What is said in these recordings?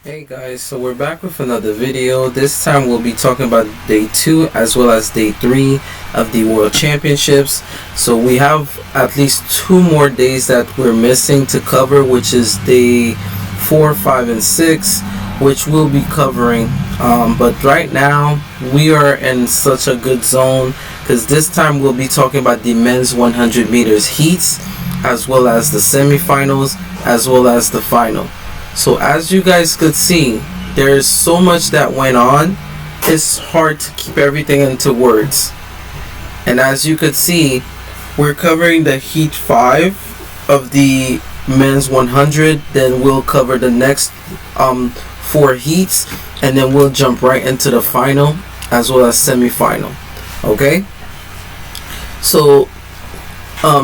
Hey guys, so we're back with another video. This time we'll be talking about day 2 as well as day 3 of the World Championships. So we have at least 2 more days that we're missing to cover, which is day 4, 5, and 6, which we'll be covering. But right now we are in such a good zone because this time we'll be talking about the men's 100 meters heats as well as the semifinals as well as the final. So as you guys could see, there's so much that went on. It's hard to keep everything into words. And as you could see, we're covering the heat 5 of the men's 100. Then we'll cover the next 4 heats, and then we'll jump right into the final as well as semi-final. Okay. So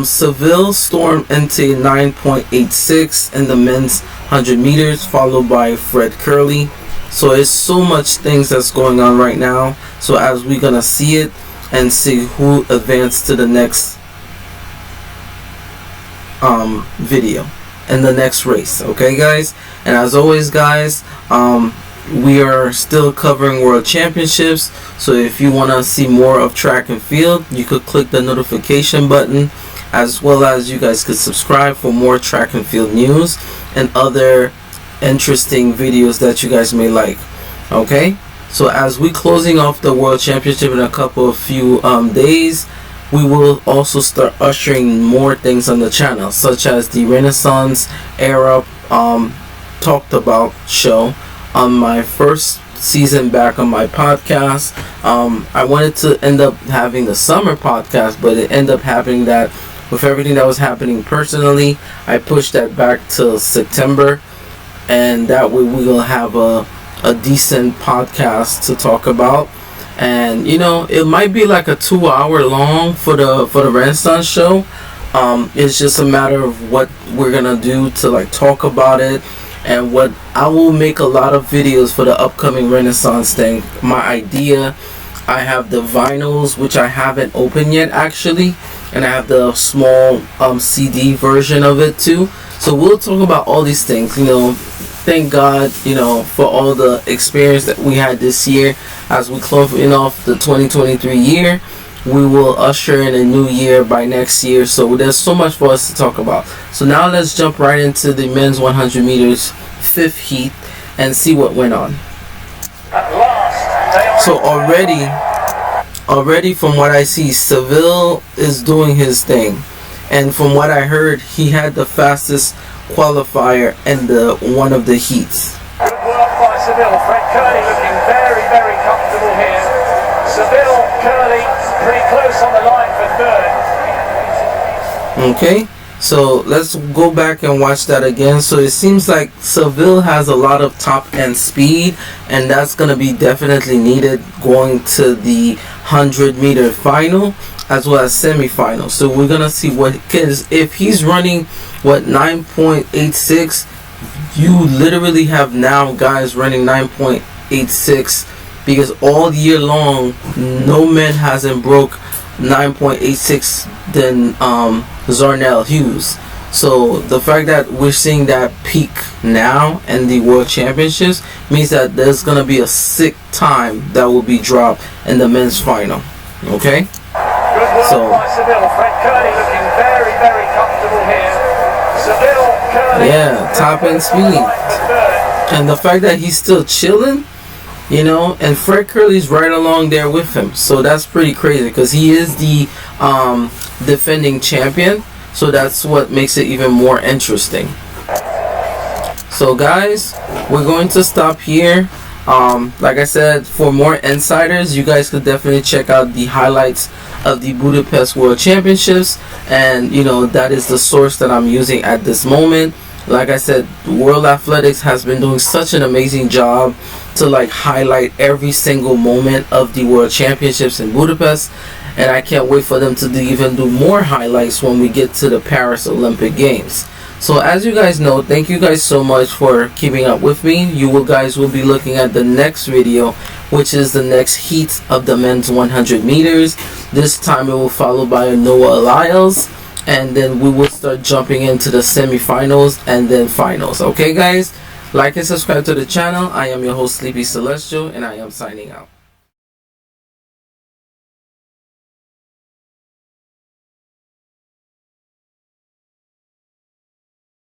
Seville stormed into 9.86 in the men's 100 meters, followed by Fred Curley. So it's so much things that's going on right now. So as we're gonna see it and see who advanced to the next video and the next race. Okay guys, and as always guys, we are still covering World Championships. So if you want to see more of track and field, you could click the notification button, as well as you guys could subscribe for more track and field news and other interesting videos that you guys may like. Okay, so as we closing off the World Championship in a few days, we will also start ushering more things on the channel, such as the Renaissance era talked about show. On my first season back on my podcast, I wanted to end up having the summer podcast, but it ended up happening that with everything that was happening personally, I pushed that back to September, and that way we will have a decent podcast to talk about. And you know, it might be like a 2-hour long for the Renaissance show. It's just a matter of what we're gonna do to like talk about it, and what I will make a lot of videos for the upcoming Renaissance thing. My idea, I have the vinyls, which I haven't opened yet actually, and I have the small CD version of it too. So we'll talk about all these things. You know, thank God, you know, for all the experience that we had this year. As we closing off the 2023 year, we will usher in a new year by next year. So there's so much for us to talk about. So now let's jump right into the men's 100 meters 5th heat and see what went on. So already from what I see, Seville is doing his thing, and from what I heard, he had the fastest qualifier in one of the heats. Good work by Seville. Fred Curley looking very, very comfortable here. Seville, Curley pretty close on the line for 3rd. Okay, so let's go back and watch that again. So it seems like Seville has a lot of top end speed, and that's going to be definitely needed going to the 100-meter final as well as semi-final. So we're going to see what, because if he's running what 9.86, you literally have now guys running 9.86, because all year long no man hasn't broke 9.86 than Zarnell Hughes. So the fact that we're seeing that peak now in the World Championships means that there's gonna be a sick time that will be dropped in the men's final. Okay. Good work by Seville. Fred Curley looking very, very comfortable here. Seville, Curley, yeah, top end speed, and the fact that he's still chilling, you know, and Fred Curley's right along there with him. So that's pretty crazy because he is the defending champion. So that's what makes it even more interesting. So guys, we're going to stop here. Like I said, for more insiders, you guys could definitely check out the highlights of the Budapest World Championships, and you know, that is the source that I'm using at this moment. Like I said, World Athletics has been doing such an amazing job to like highlight every single moment of the World Championships in Budapest, and I can't wait for them to even do more highlights when we get to the Paris Olympic Games. So as you guys know, thank you guys so much for keeping up with me. You guys will be looking at the next video, which is the next heat of the men's 100 meters. This time it will follow by Noah Lyles, and then we will start jumping into the semifinals and then finals. Okay guys, Like and subscribe to the channel. I am your host Sleepy Celestial, and I am signing out.